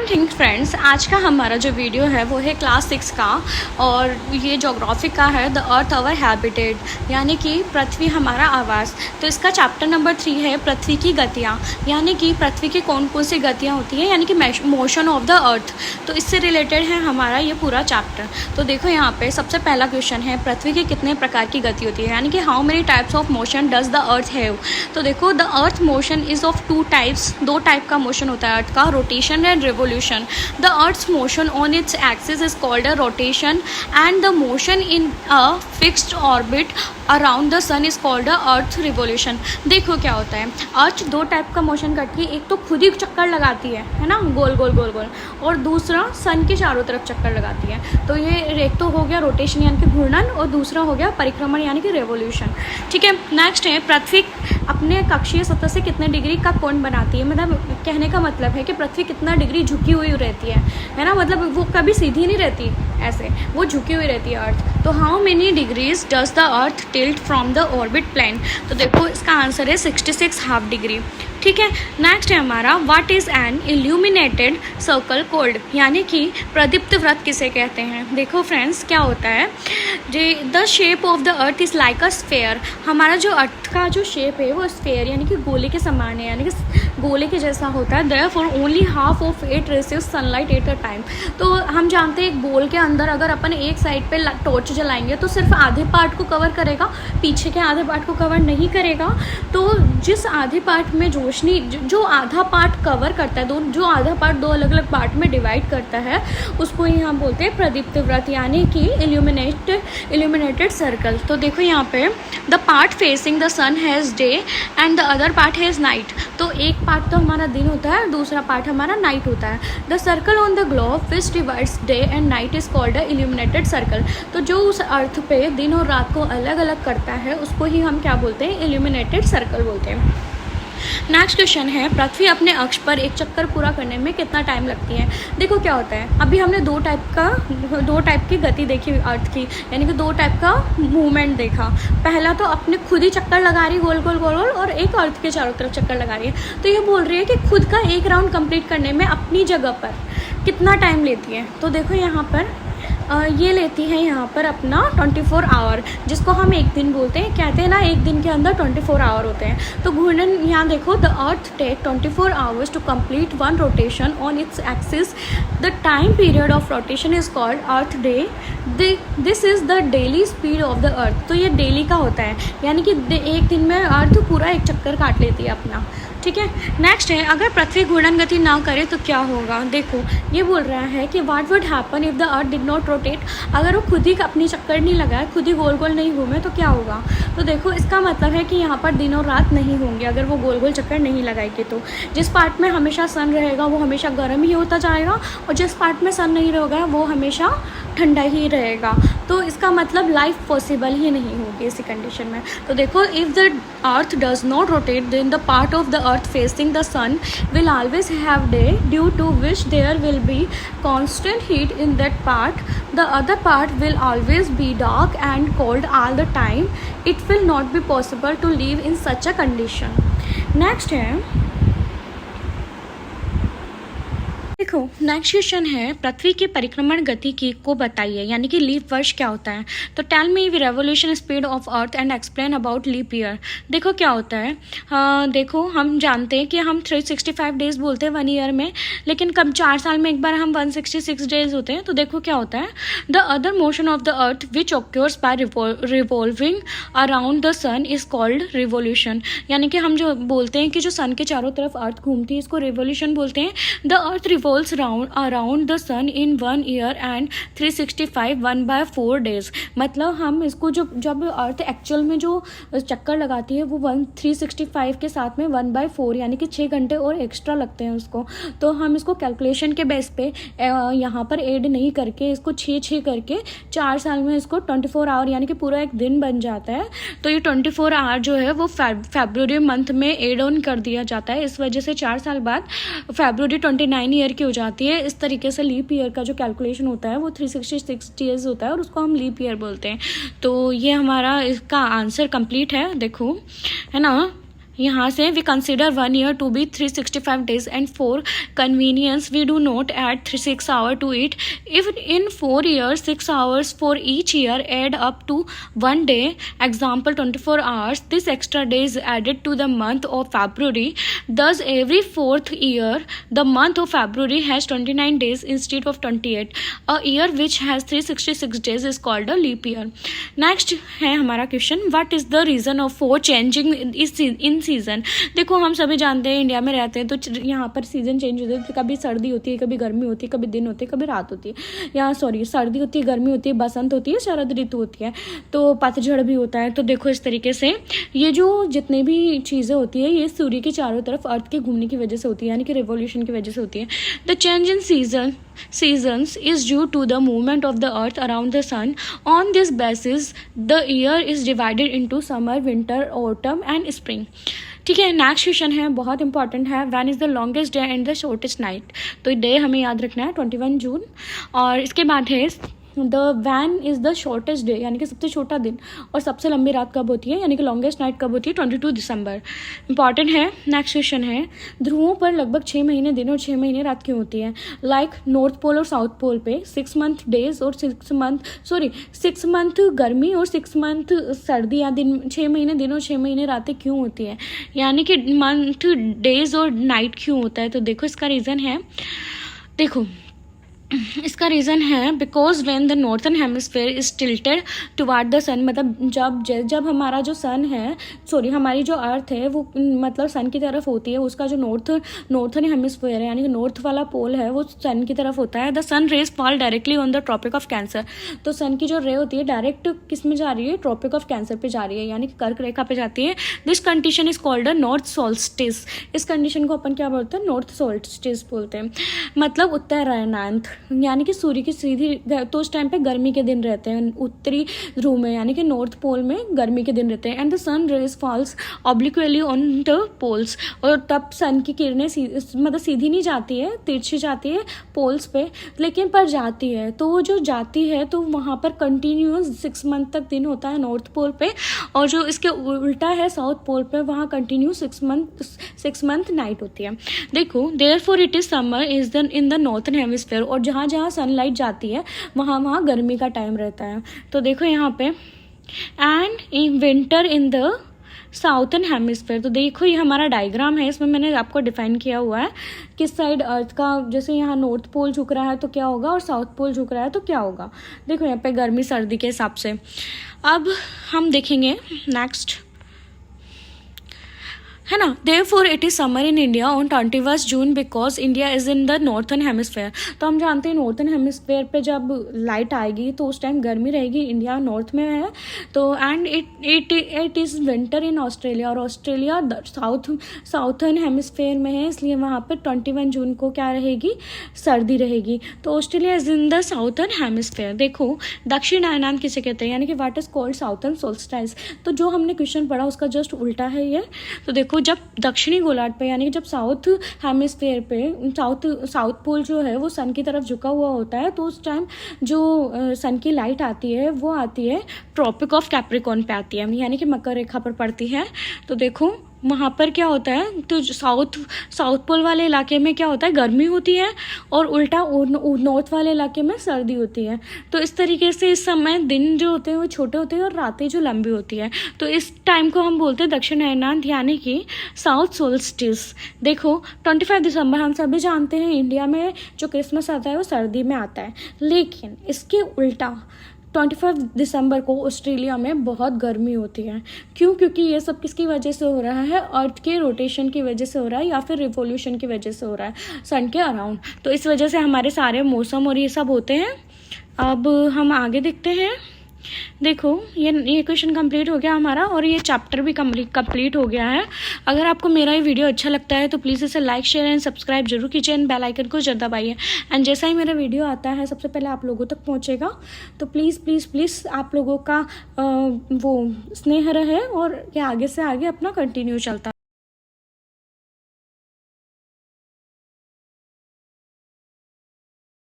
Morning friends, आज का हमारा जो वीडियो है वो है क्लास 6 का और ये ज्योग्राफी का है द अर्थ अवर हैबिटेट यानी कि पृथ्वी हमारा आवास। तो इसका चैप्टर नंबर 3 है पृथ्वी की गतियाँ, यानी कि पृथ्वी की कौन कौन सी गतियाँ होती हैं, यानी कि मोशन ऑफ द अर्थ। तो इससे रिलेटेड है हमारा ये पूरा चैप्टर। तो देखो यहाँ पे सबसे पहला क्वेश्चन है पृथ्वी की कितने प्रकार की गति होती है, यानी कि how many types of motion does the earth have. तो देखो the earth motion is of 2 types, 2 type का मोशन होता है अर्थ का, rotation and revolution. The Earth's motion on its axis is called a rotation, and the motion in a fixed orbit around the sun is called a Earth revolution. देखो क्या होता है, अर्थ 2 type का motion करती है, एक तो खुद ही चक्कर लगाती है ना, गोल गोल गोल गोल, और दूसरा सन के चारों तरफ चक्कर लगाती है। तो ये एक तो हो गया रोटेशन यानी कि घूर्णन, और दूसरा हो गया परिक्रमण यानी कि रेवोल्यूशन। ठीक है, नेक्स्ट है पृथ्वी अपने कक्षीय सतह से कितने डिग्री का कोण बनाती है। मतलब कहने का मतलब है कि पृथ्वी कितना डिग्री झुकी हुई रहती है ना, मतलब वो कभी सीधी नहीं रहती, ऐसे वो झुकी हुई रहती है अर्थ। तो how many degrees does the earth tilt from the orbit plane. तो देखो इसका आंसर है 66 हाफ डिग्री। ठीक है, नेक्स्ट है हमारा what is an illuminated circle cold, यानी कि प्रदीप्त वृत्त किसे कहते हैं। देखो फ्रेंड्स क्या होता है, the shape of the earth is like a sphere. हमारा जो अर्थ का जो शेप है वो स्फेयर यानी कि गोले के समान है, यानी कि गोले के जैसा होता है। Therefore only half of it receives sunlight at a time. तो हम जानते हैं एक बोल के अंदर अगर अपन एक साइड पे टॉर्च जलाएंगे तो सिर्फ आधे पार्ट को कवर करेगा, पीछे के आधे पार्ट को कवर नहीं करेगा। तो जिस आधे पार्ट में रोशनी जो आधा पार्ट कवर करता है, जो आधा पार्ट 2 अलग अलग पार्ट में डिवाइड करता है, उसको ही हम बोलते हैं प्रदीप्त वृत्त यानी कि इल्यूमिनेटेड सर्कल। तो देखो यहाँ पे the part facing the sun has day and the other part has night. तो एक पार्ट तो हमारा दिन होता है, दूसरा पार्ट हमारा नाइट होता है। The circle on the globe which divides day and night is called a illuminated circle. तो जो उस अर्थ पे दिन और रात को अलग अलग करता है उसको ही हम क्या बोलते हैं, इल्यूमिनेटेड सर्कल बोलते हैं। नेक्स्ट क्वेश्चन है पृथ्वी अपने अक्ष पर एक चक्कर पूरा करने में कितना टाइम लगती है। देखो क्या होता है, अभी हमने 2 टाइप की गति देखी अर्थ की, यानी कि 2 टाइप का मूवमेंट देखा। पहला तो अपने खुद ही चक्कर लगा रही गोल गोल गोल गोल, और एक अर्थ के चारों तरफ चक्कर लगा रही है। तो ये बोल रही है कि खुद का एक राउंड कंप्लीट करने में अपनी जगह पर कितना टाइम लेती है। तो देखो यहाँ पर ये लेती है यहाँ पर अपना 24 आवर, जिसको हम एक दिन बोलते हैं। कहते हैं ना एक दिन के अंदर 24 आवर होते हैं। तो घूर्णन यहाँ देखो, the earth take 24 hours to complete 1 rotation on its axis. The time period of rotation is called earth day. This is the daily speed of the earth. तो ये डेली का होता है, यानी कि एक दिन में अर्थ पूरा एक चक्कर काट लेती है अपना। ठीक है, नेक्स्ट है अगर पृथ्वी घूर्णन गति ना करे तो क्या होगा। देखो ये बोल रहा है कि what would happen if the earth did not rotate. अगर वो खुद ही अपनी चक्कर नहीं लगाए, खुद ही गोल गोल नहीं घूमे तो क्या होगा। तो देखो इसका मतलब है कि यहाँ पर दिन और रात नहीं होंगे अगर वो गोल गोल चक्कर नहीं लगाएगी। तो जिस पार्ट में हमेशा सन रहेगा वो हमेशा गर्म ही होता जाएगा, और जिस पार्ट में सन नहीं रहेगा वो हमेशा ठंडा ही रहेगा। तो इसका मतलब लाइफ पॉसिबल ही नहीं होगी इसी कंडीशन में। तो देखो if the earth does not rotate then the part of the earth facing the sun will always have day, due to which there will be constant heat in that part. The other part will always be dark and cold all the time. It will not be possible to live in such a condition. Next है, देखो next question है पृथ्वी की परिक्रमण गति की को बताइए, यानी कि लीप वर्ष क्या होता है। तो tell me revolution speed of earth and explain about leap year. देखो क्या होता है, देखो हम जानते हैं कि हम 365 डेज बोलते हैं 1 ईयर में, लेकिन कब 4 साल में एक बार हम 166 डेज होते हैं। तो देखो क्या होता है, the other motion of the earth which occurs by revolving around the sun is called revolution. यानी कि हम जो बोलते हैं कि जो सन के चारों तरफ अर्थ घूमती है इसको रिवोल्यूशन बोलते हैं। The earth revolves around the sun in 1 year and 365 1/4 days। मतलब हम इसको जब अर्थ एक्चुअल में जो चक्कर लगाती है वो 365 के साथ में 1/4 यानी कि 6 घंटे और एक्स्ट्रा लगते हैं उसको। तो हम इसको कैलकुलेशन के बेस पे यहाँ पर ऐड नहीं करके इसको 6 करके 4 साल में इसको 24 आवर यानी कि पूरा एक दिन बन जाता है। तो ये 24 आवर जो है वो फरवरी मंथ में एड ऑन कर दिया जाता है। इस वजह से 4 साल बाद फरवरी 29 ईयर की हो जाती है। इस तरीके से लीप ईयर का जो कैलकुलेशन होता है वो 366 डेज होता है और उसको हम लीप ईयर बोलते हैं। तो ये हमारा इसका आंसर कंप्लीट है, देखो है ना। यहाँ से we consider 1 year to be 365 days and for convenience we do not add 6 hours to it. If in 4 years 6 hours for each year add up to 1 day, example 24 hours, this extra day is added to the month of February. Thus every 4th year the month of February has 29 days instead of 28. A year which has 366 days is called a leap year. Next है हमारा question, what is the reason of for changing in season. देखो हम सभी जानते हैं India में रहते हैं तो यहाँ पर सीजन चेंज होते हैं, कभी सर्दी होती है, कभी गर्मी होती है, कभी दिन होती है, कभी रात होती है, या सॉरी सर्दी होती है, गर्मी होती है, बसंत होती है, शरद ऋतु होती है, तो पतझड़ भी होता है। तो देखो इस तरीके से ये जो जितनी भी चीज़ें होती है ये सूर्य के चारों तरफ अर्थ के घूमने की वजह से होती है, यानी कि रिवॉल्यूशन की वजह से होती है। The change in seasons is due to the movement of the earth around the sun. On this basis the year is divided into summer, winter, autumn and spring. ठीक है, नेक्स्ट क्वेश्चन है, बहुत important है, when is the longest day and the shortest night. तो day हमें याद रखना है 21 जून, और इसके बाद है the van is the shortest day, यानी कि सबसे छोटा दिन, और सबसे लंबी रात कब होती है, यानी कि लॉन्गेस्ट नाइट कब होती है, 22 दिसंबर। इंपॉर्टेंट है। नेक्स्ट क्वेश्चन है, ध्रुवों पर लगभग 6 महीने दिन और 6 महीने रात क्यों होती है। लाइक नॉर्थ पोल और साउथ पोल पे 6 मंथ डेज और 6 मंथ गर्मी और 6 मंथ सर्दी, या दिन 6 महीने दिन और 6 महीने रातें क्यों होती है, यानी कि मंथ डेज और नाइट क्यों होता है। तो देखो इसका रीज़न है, देखो इसका रीज़न है because when the northern hemisphere is tilted toward the sun, मतलब जब हमारा जो सन है, सॉरी हमारी जो अर्थ है वो मतलब सन की तरफ होती है, उसका जो नॉर्थन हेमिस्फेयर है यानी कि नॉर्थ वाला पोल है वो सन की तरफ होता है। The sun rays fall directly on the tropic of cancer, तो सन की जो रे होती है डायरेक्ट किस में जा रही है, ट्रॉपिक ऑफ कैंसर पे जा रही है, यानी कि कर्क रेखा पे जाती है। This condition is called a north solstice, इस कंडीशन को अपन क्या बोलते हैं, नॉर्थ सोल्स्टिस बोलते हैं, मतलब उत्तरायणांत, यानी कि सूर्य की सीधी, तो उस टाइम पे गर्मी के दिन रहते हैं उत्तरी ध्रुव में, यानी कि नॉर्थ पोल में गर्मी के दिन रहते हैं। And the sun rays falls obliquely on the poles, और तब सन की किरणें मतलब सीधी नहीं जाती है, तिरछी जाती है पोल्स पे, लेकिन पर जाती है। तो वो जो जाती है तो वहाँ पर कंटिन्यूस 6 मंथ तक दिन होता है नॉर्थ पोल पे, और जो इसके उल्टा है साउथ पोल पे वहाँ कंटिन्यू 6 मंथ नाइट होती है। देखो therefore it is summer is in the northern hemisphere, और जहाँ जहाँ सनलाइट जाती है वहाँ गर्मी का टाइम रहता है। तो देखो यहाँ पे and in winter in the southern hemisphere. तो देखो ये हमारा डायग्राम है, इसमें मैंने आपको डिफाइन किया हुआ है किस साइड अर्थ का, जैसे यहाँ नॉर्थ पोल झुक रहा है तो क्या होगा और साउथ पोल झुक रहा है तो क्या होगा। देखो यहाँ पे गर्मी सर्दी के हिसाब से। अब हम देखेंगे नेक्स्ट, है ना, therefore it is summer in India on 21 June because India is in the northern hemisphere. तो हम जानते हैं नॉर्थन हेमिस्फेयर पे जब लाइट आएगी तो उस टाइम गर्मी रहेगी, इंडिया नॉर्थ में है तो, and it is winter in Australia, और ऑस्ट्रेलिया साउथर्न हेमिस्फेयर में है, इसलिए वहाँ पर 21 जून को क्या रहेगी, सर्दी रहेगी। तो Australia is in the southern hemisphere. देखो दक्षिण अयनांत किसे कहते हैं, यानी कि what is called southern solstice. तो जो हमने क्वेश्चन पढ़ा उसका जस्ट उल्टा है ये। तो देखो जब दक्षिणी गोलार्ध पे, यानी कि जब साउथ हेमिस्फेयर पे साउथ पोल जो है वो सन की तरफ झुका हुआ होता है, तो उस टाइम जो सन की लाइट आती है वो आती है ट्रॉपिक ऑफ कैप्रिकॉर्न पे आती है, यानी कि मकर रेखा पर पड़ती है। तो देखो वहाँ पर क्या होता है, तो साउथ पोल वाले इलाके में क्या होता है, गर्मी होती है, और उल्टा नॉर्थ वाले इलाके में सर्दी होती है। तो इस तरीके से इस समय दिन जो होते हैं वो छोटे होते हैं और रातें जो लंबी होती है, तो इस टाइम को हम बोलते हैं दक्षिण अयनांत, यानी कि साउथ सोल्स्टिस। देखो 25 दिसंबर हम सभी जानते हैं इंडिया में जो क्रिसमस आता है वो सर्दी में आता है, लेकिन इसके उल्टा 25 दिसंबर को ऑस्ट्रेलिया में बहुत गर्मी होती है। क्यों, क्योंकि ये सब किसकी वजह से हो रहा है, अर्थ के रोटेशन की वजह से हो रहा है, या फिर रिवॉल्यूशन की वजह से हो रहा है सन के अराउंड। तो इस वजह से हमारे सारे मौसम और ये सब होते हैं। अब हम आगे देखते हैं। देखो ये क्वेश्चन कंप्लीट हो गया हमारा, और ये चैप्टर भी कंप्लीट हो गया है। अगर आपको मेरा ये वीडियो अच्छा लगता है तो प्लीज़ इसे लाइक शेयर एंड सब्सक्राइब जरूर कीजिए, एंड बेल आइकन को जरूर दबाइए, एंड जैसा ही मेरा वीडियो आता है सबसे पहले आप लोगों तक पहुंचेगा। तो प्लीज़ प्लीज़ प्लीज़ आप लोगों का वो स्नेह रहे, और ये आगे से आगे अपना कंटिन्यू चलता